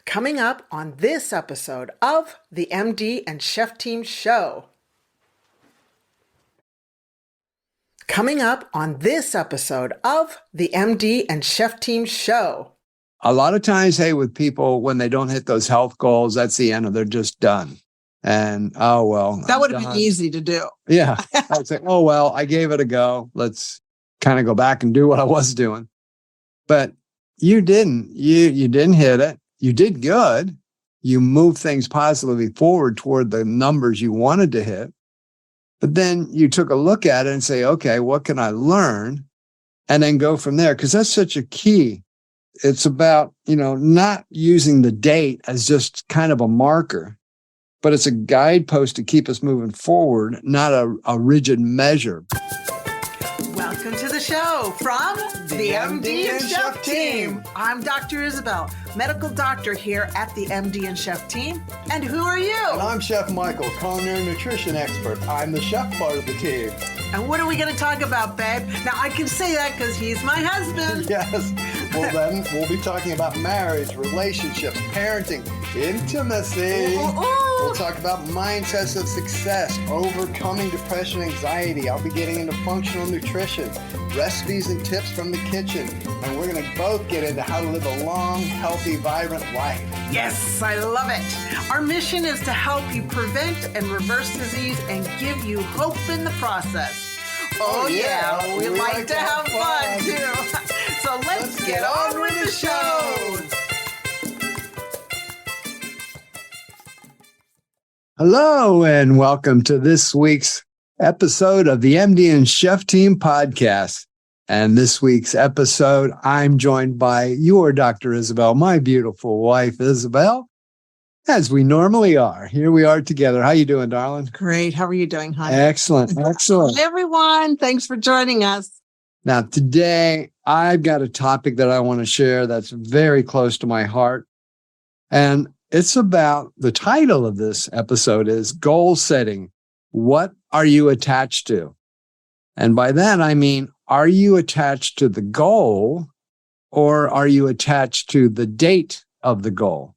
Coming up on this episode of the MD and Chef Team Show. Coming up on this episode of the MD and Chef Team Show. A lot of times, hey, with people, when they don't hit those health goals, that's the end of they're just done. And, oh, well. That would have been easy to do. Yeah. I'd say, oh, well, I gave it a go. Let's kind of go back and do what I was doing. But you didn't. You didn't hit it. You did good. You moved things positively forward toward the numbers you wanted to hit. But then you took a look at it and say, okay, what can I learn? And then go from there. Because that's such a key. It's about, not using the date as just kind of a marker, but it's a guidepost to keep us moving forward, not a rigid measure. Welcome to the show from the MD and Chef Team. I'm Dr. Isabel, medical doctor here at the MD and Chef Team. And who are you? And I'm Chef Michael, culinary nutrition expert. I'm the chef part of the team. And what are we going to talk about, babe? Now, I can say that because he's my husband. Yes. Well, then we'll be talking about marriage, relationships, parenting, intimacy. We'll talk about mindsets of success, overcoming depression, anxiety. I'll be getting into functional nutrition, recipes and tips from the kitchen. And we're going to both get into how to live a long, healthy, vibrant life. Yes, I love it. Our mission is to help you prevent and reverse disease and give you hope in the process. Oh yeah, we like to have fun too. So let's get on with the show. Hello, and welcome to this week's episode of the MD and Chef Team podcast. And this week's episode, I'm joined by your Dr. Isabel, my beautiful wife, Isabel, as we normally are. Here we are together. How you doing, darling? Great. How are you doing, honey? Excellent. Excellent. Hi, everyone. Thanks for joining us. Now, today, I've got a topic that I want to share that's very close to my heart. And it's about, the title of this episode is Goal Setting. What are you attached to? And by that, I mean, are you attached to the goal or are you attached to the date of the goal?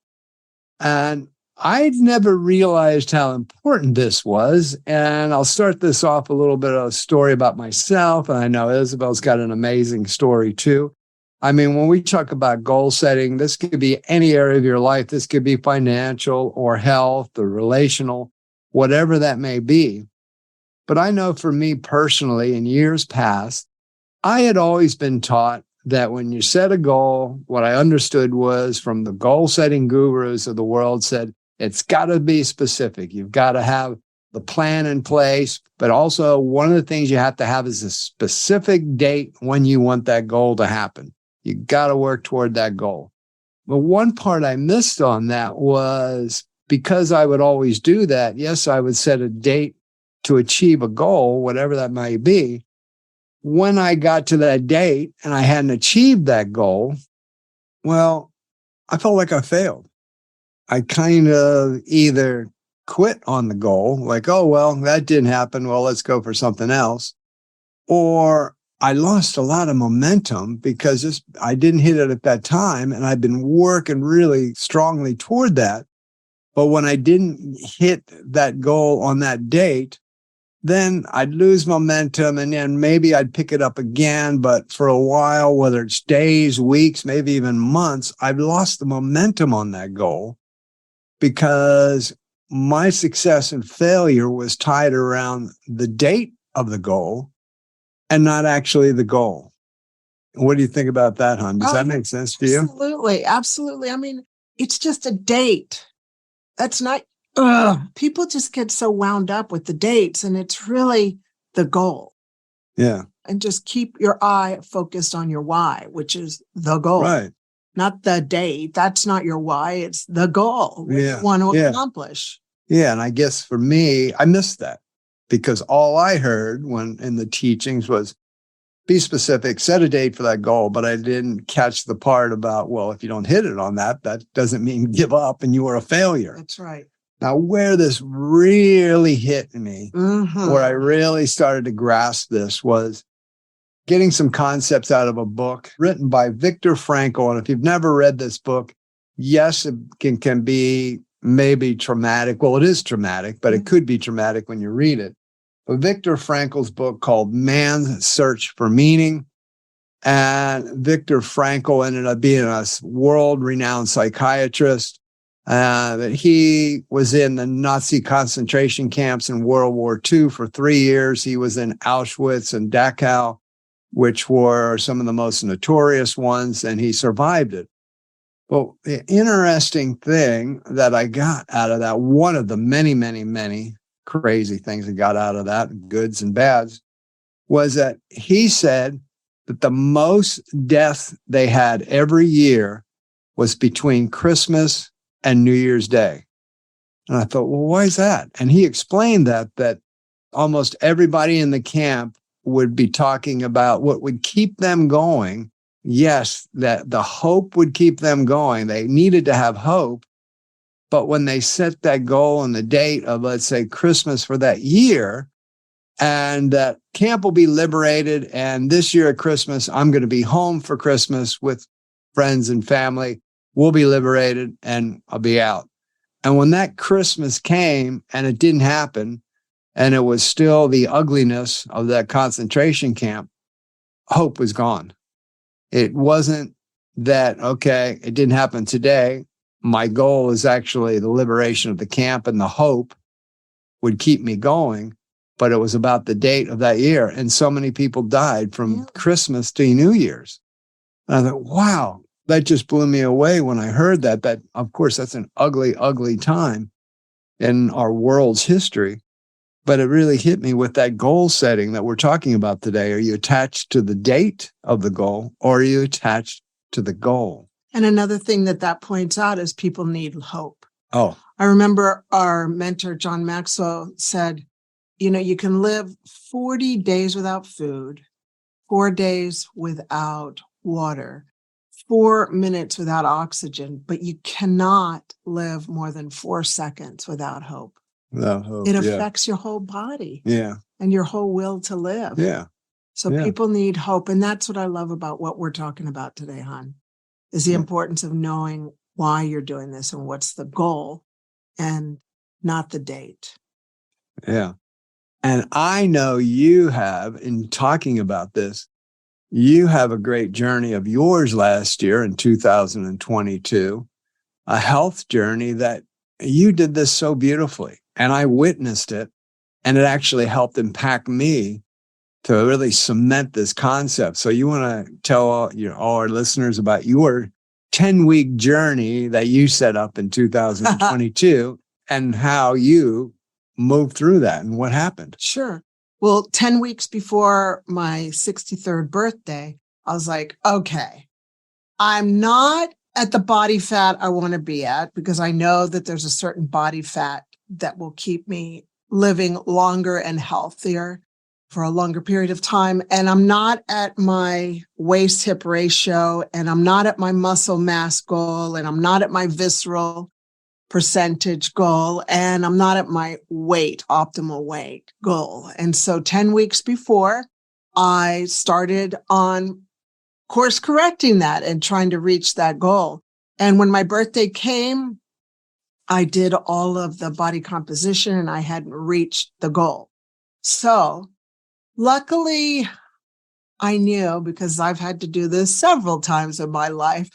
And I'd never realized how important this was. And I'll start this off a little bit of a story about myself. And I know Isabel's got an amazing story too. I mean, when we talk about goal setting, this could be any area of your life. This could be financial or health or relational, whatever that may be. But I know for me personally, in years past, I had always been taught that when you set a goal, what I understood was from the goal-setting gurus of the world said, it's got to be specific. You've got to have the plan in place, but also one of the things you have to have is a specific date when you want that goal to happen. You got to work toward that goal. But one part I missed on that was because I would always do that. Yes, I would set a date to achieve a goal, whatever that might be. When I got to that date and I hadn't achieved that goal, well, I felt like I failed. I kind of either quit on the goal, like, oh, well, that didn't happen. Well, let's go for something else. Or I lost a lot of momentum because I didn't hit it at that time. And I've been working really strongly toward that. But when I didn't hit that goal on that date, then I'd lose momentum and then maybe I'd pick it up again. But for a while, whether it's days, weeks, maybe even months, I've lost the momentum on that goal because my success and failure was tied around the date of the goal and not actually the goal. What do you think about that, hon? Does that make sense to you? Absolutely. Absolutely. I mean, it's just a date. That's not, people just get so wound up with the dates and it's really the goal. Yeah. And just keep your eye focused on your why, which is the goal. Right. Not the date. That's not your why. It's the goal you want to accomplish. Yeah. And I guess for me, I missed that because all I heard when in the teachings was be specific, set a date for that goal. But I didn't catch the part about, well, if you don't hit it on that, that doesn't mean give up and you are a failure. That's right. Now, where this really hit me, where I really started to grasp this was getting some concepts out of a book written by Viktor Frankl. And if you've never read this book, yes, it can be maybe traumatic. Well, it is traumatic, but it could be traumatic when you read it. But Viktor Frankl's book called Man's Search for Meaning. And Viktor Frankl ended up being a world-renowned psychiatrist. That he was in the Nazi concentration camps in World War II for 3 years. He was in Auschwitz and Dachau, which were some of the most notorious ones, and he survived it. But the interesting thing that I got out of that, one of the many, many, many crazy things I got out of that, goods and bads, was that he said that the most death they had every year was between Christmas and New Year's Day. And I thought, well, why is that? And he explained that almost everybody in the camp would be talking about what would keep them going. Yes, that the hope would keep them going. They needed to have hope. But when they set that goal and the date of, let's say, Christmas for that year, and that camp will be liberated, and this year at Christmas, I'm going to be home for Christmas with friends and family. We'll be liberated, and I'll be out. And when that Christmas came and it didn't happen, and it was still the ugliness of that concentration camp, hope was gone. It wasn't that, okay, it didn't happen today. My goal is actually the liberation of the camp, and the hope would keep me going. But it was about the date of that year. And so many people died from Christmas to New Year's. And I thought, wow, that just blew me away when I heard that. That, of course, that's an ugly, ugly time in our world's history. But it really hit me with that goal setting that we're talking about today. Are you attached to the date of the goal, or are you attached to the goal? And another thing that points out is people need hope. Oh, I remember our mentor, John Maxwell, said, you know, you can live 40 days without food, 4 days without water, 4 minutes without oxygen, but you cannot live more than 4 seconds without hope. No hope. It affects your whole body. Yeah. And your whole will to live. Yeah. So people need hope. And that's what I love about what we're talking about today, hon, is the importance of knowing why you're doing this and what's the goal and not the date. Yeah. And I know you have, in talking about this, you have a great journey of yours last year in 2022, a health journey that you did this so beautifully. And I witnessed it, and it actually helped impact me to really cement this concept. So you want to tell all our listeners about your 10-week journey that you set up in 2022 and how you moved through that and what happened. Sure. Well, 10 weeks before my 63rd birthday, I was like, okay, I'm not at the body fat I want to be at, because I know that there's a certain body fat that will keep me living longer and healthier for a longer period of time. And I'm not at my waist hip ratio, and I'm not at my muscle mass goal, and I'm not at my visceral percentage goal, and I'm not at my optimal weight goal. And so 10 weeks before, I started on course correcting that and trying to reach that goal. And when my birthday came, I did all of the body composition and I hadn't reached the goal. So luckily, I knew, because I've had to do this several times in my life.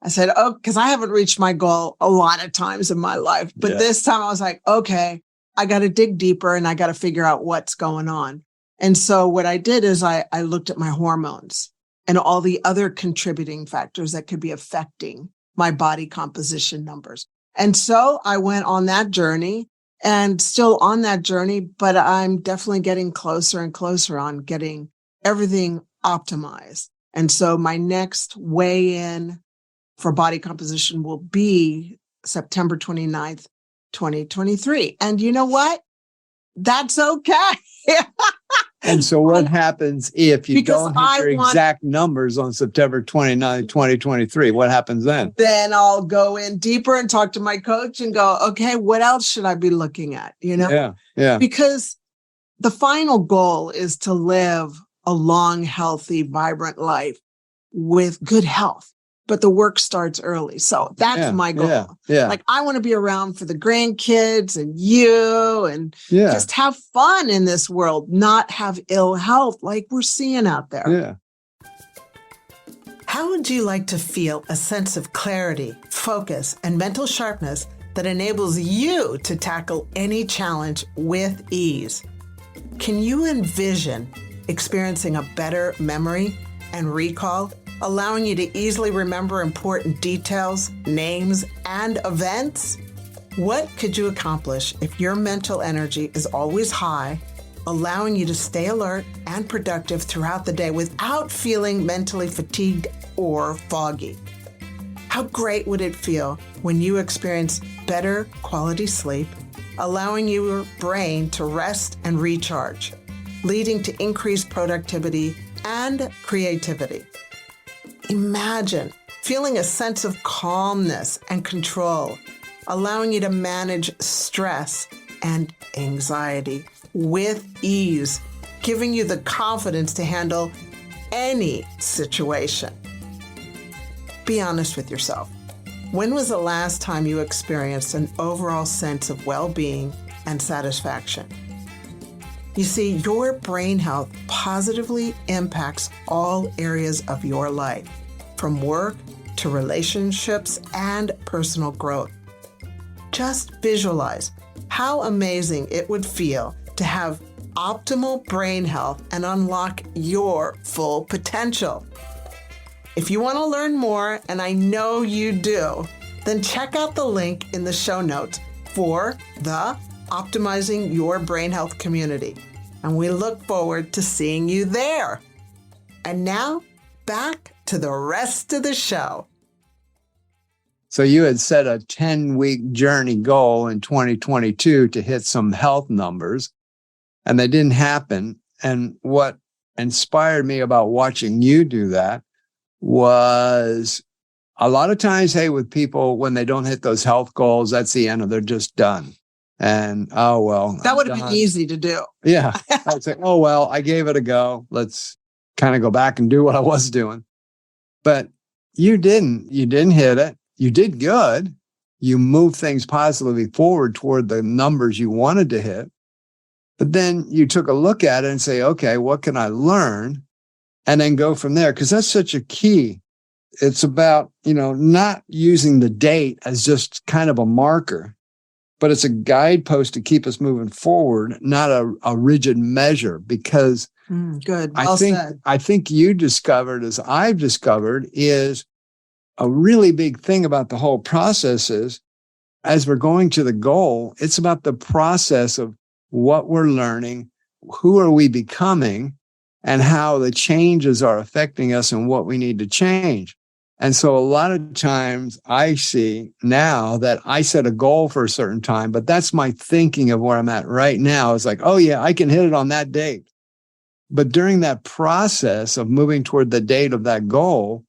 I said, oh, because I haven't reached my goal a lot of times in my life. But this time I was like, okay, I got to dig deeper and I got to figure out what's going on. And so what I did is I looked at my hormones and all the other contributing factors that could be affecting my body composition numbers. And so I went on that journey, and still on that journey, but I'm definitely getting closer and closer on getting everything optimized. And so my next weigh-in for body composition will be September 29th, 2023. And you know what? That's okay. And so what happens if you don't hit your exact numbers on September 29th, 2023? What happens then? Then I'll go in deeper and talk to my coach and go, okay, what else should I be looking at? You know? Yeah. Because the final goal is to live a long, healthy, vibrant life with good health. but the work starts early. So that's my goal. Yeah. Like, I want to be around for the grandkids and you and just have fun in this world, not have ill health like we're seeing out there. Yeah. How would you like to feel a sense of clarity, focus, and mental sharpness that enables you to tackle any challenge with ease? Can you envision experiencing a better memory and recall, allowing you to easily remember important details, names, and events? What could you accomplish if your mental energy is always high, allowing you to stay alert and productive throughout the day without feeling mentally fatigued or foggy? How great would it feel when you experience better quality sleep, allowing your brain to rest and recharge, leading to increased productivity and creativity? Imagine feeling a sense of calmness and control, allowing you to manage stress and anxiety with ease, giving you the confidence to handle any situation. Be honest with yourself. When was the last time you experienced an overall sense of well-being and satisfaction? You see, your brain health positively impacts all areas of your life, from work to relationships and personal growth. Just visualize how amazing it would feel to have optimal brain health and unlock your full potential. If you want to learn more, and I know you do, then check out the link in the show notes for the Optimizing Your Brain Health community. And we look forward to seeing you there. And now, back to the rest of the show. So you had set a 10-week journey goal in 2022 to hit some health numbers, and they didn't happen. And what inspired me about watching you do that was a lot of times, hey, with people, when they don't hit those health goals, that's the end of, they're just done. And, oh, well. That would have been easy to do. Yeah. I'd say, oh, well, I gave it a go. Let's kind of go back and do what I was doing. But you didn't hit it. You did good. You moved things positively forward toward the numbers you wanted to hit. But then you took a look at it and say, okay, what can I learn? And then go from there. Because that's such a key. It's about, not using the date as just kind of a marker, but it's a guidepost to keep us moving forward, not a rigid measure. Because good. Well said. I think you discovered, as I've discovered, is a really big thing about the whole process is, as we're going to the goal, it's about the process of what we're learning, who are we becoming, and how the changes are affecting us and what we need to change. And so a lot of times I see now that I set a goal for a certain time, but that's my thinking of where I'm at right now. It's like, oh yeah, I can hit it on that date. But during that process of moving toward the date of that goal,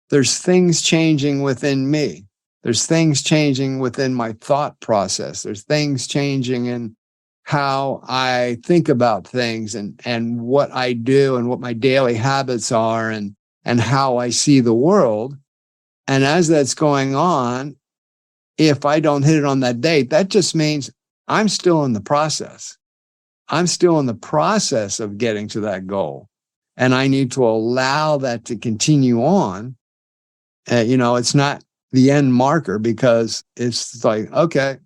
there's things changing within me. There's things changing within my thought process. There's things changing in how I think about things and what I do and what my daily habits are and how I see the world. And as that's going on, if I don't hit it on that date, that just means I'm still in the process. I'm still in the process of getting to that goal. And I need to allow that to continue on. It's not the end marker, because it's like, okay,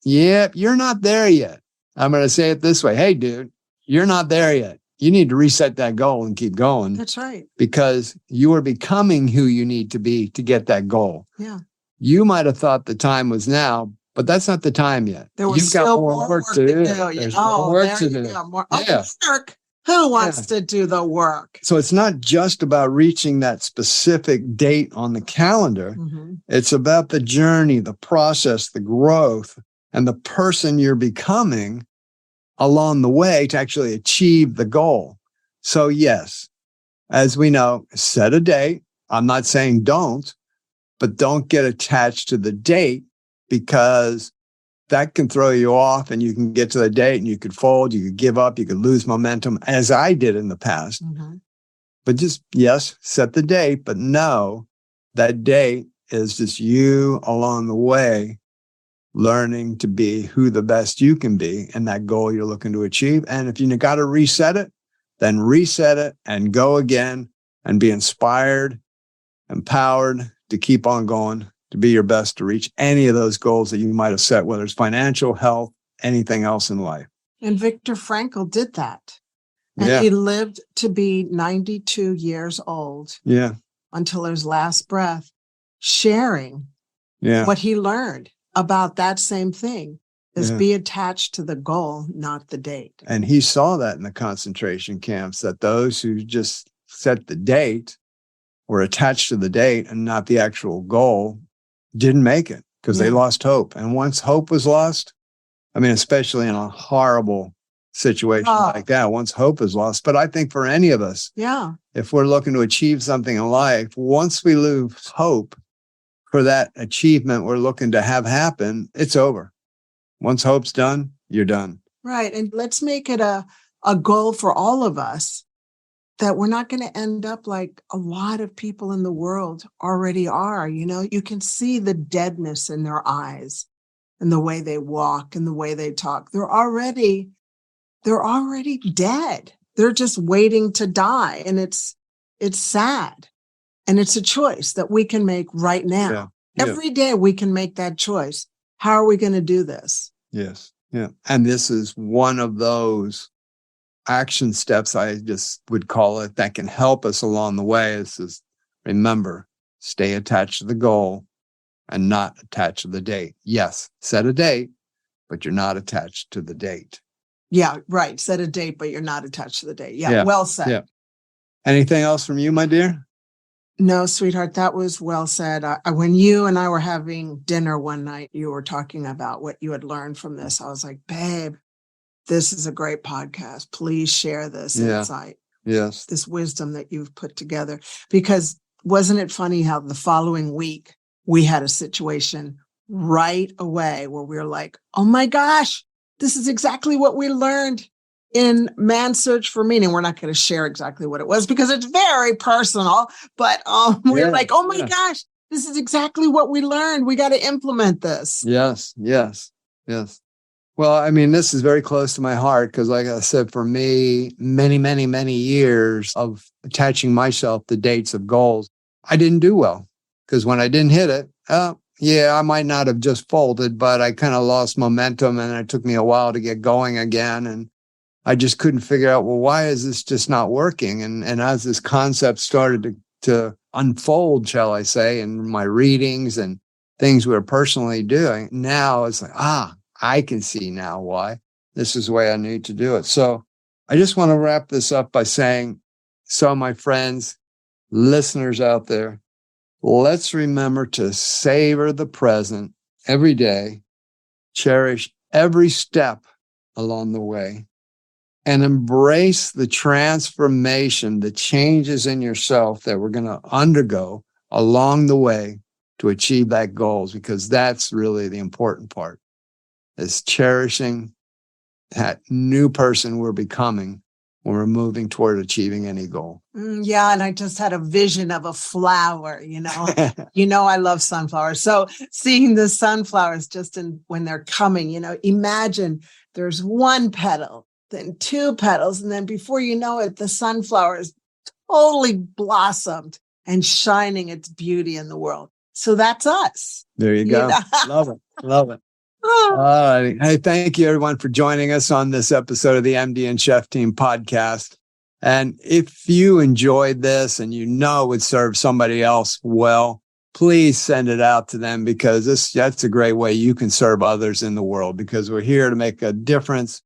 yeah, you're not there yet. I'm going to say it this way. Hey, dude, you're not there yet. You need to reset that goal and keep going. That's right. Because you are becoming who you need to be to get that goal. Yeah. You might have thought the time was now, but that's not the time yet. You've got more work to do. There's more work to do. Work. Who wants to do the work? So it's not just about reaching that specific date on the calendar. Mm-hmm. It's about the journey, the process, the growth, and the person you're becoming along the way to actually achieve the goal. So yes, as we know, set a date. I'm not saying don't, but don't get attached to the date, because that can throw you off and you can get to the date and you could fold, you could give up, you could lose momentum, as I did in the past. Mm-hmm. But just, yes, set the date, but know That date is just you along the way, learning to be who the best you can be and that goal you're looking to achieve. And if you got to reset it, then reset it and go again and be inspired, empowered to keep on going, to be your best, to reach any of those goals that you might have set, whether it's financial, health, anything else in life. And Viktor Frankl did that. And he lived to be 92 years old. Yeah. Until his last breath, sharing what he learned about that same thing is be attached to the goal, not the date. And he saw that in the concentration camps, that those who just set the date were attached to the date and not the actual goal didn't make it because they lost hope. And once hope was lost, I mean, especially in a horrible situation like that, once hope is lost. But I think for any of us, if we're looking to achieve something in life, once we lose hope for that achievement we're looking to have happen, it's over. Once hope's done, you're done. Right. And let's make it a goal for all of us that we're not going to end up like a lot of people in the world already are. You know, you can see the deadness in their eyes and the way they walk and the way they talk. They're already dead. They're just waiting to die. And it's sad. And it's a choice that we can make right now. Every day we can make that choice. How are we going to do this? Yes. Yeah. And this is one of those action steps, I just would call it, that can help us along the way. This is, remember, stay attached to the goal and not attached to the date. Yes, set a date, but you're not attached to the date. Yeah, right. Set a date, but you're not attached to the date. Yeah. Well said. Yeah. Anything else from you, my dear? No, sweetheart, that was well said. When you and I were having dinner one night, you were talking about what you had learned from this. I was like, babe, this is a great podcast. Please share this insight. Yes. This wisdom that you've put together. Because wasn't it funny how the following week we had a situation right away where we were like, oh my gosh, this is exactly what we learned in Man's Search for Meaning. We're not going to share exactly what it was because it's very personal, but we're like, oh my gosh, this is exactly what we learned. We got to implement this. Yes. Well, I mean, this is very close to my heart because, like I said, for me, many, many, many years of attaching myself to dates of goals, I didn't do well because when I didn't hit it, I might not have just folded, but I kind of lost momentum and it took me a while to get going again. And I just couldn't figure out, well, why is this just not working? And as this concept started to unfold, shall I say, in my readings and things we were personally doing, now it's like, I can see now why this is the way I need to do it. So I just want to wrap this up by saying, so my friends, listeners out there, let's remember to savor the present every day, cherish every step along the way, and embrace the transformation, the changes in yourself that we're going to undergo along the way to achieve that goals, because that's really the important part, is cherishing that new person we're becoming when we're moving toward achieving any goal. Yeah. And I just had a vision of a flower, I love sunflowers. So seeing the sunflowers just when they're coming, imagine there's one petal, then two petals. And then before you know it, the sunflower is totally blossomed and shining its beauty in the world. So that's us. There you go. Love it. All right. Hey, thank you everyone for joining us on this episode of the MD and Chef Team podcast. And if you enjoyed this and it would serve somebody else well, please send it out to them, because that's a great way you can serve others in the world, because we're here to make a difference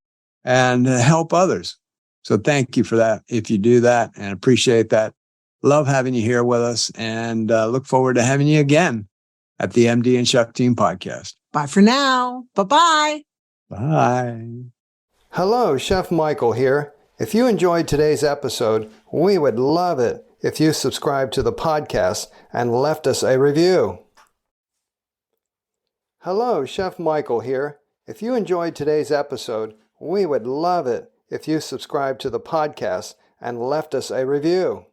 and help others. So thank you for that. If you do that, and appreciate that. Love having you here with us, and look forward to having you again at the MD and Chef Team podcast. Bye for now. Bye-bye. Bye. Hello, Chef Michael here. If you enjoyed today's episode, we would love it if you subscribed to the podcast and left us a review. Hello, Chef Michael here. If you enjoyed today's episode, we would love it if you subscribed to the podcast and left us a review.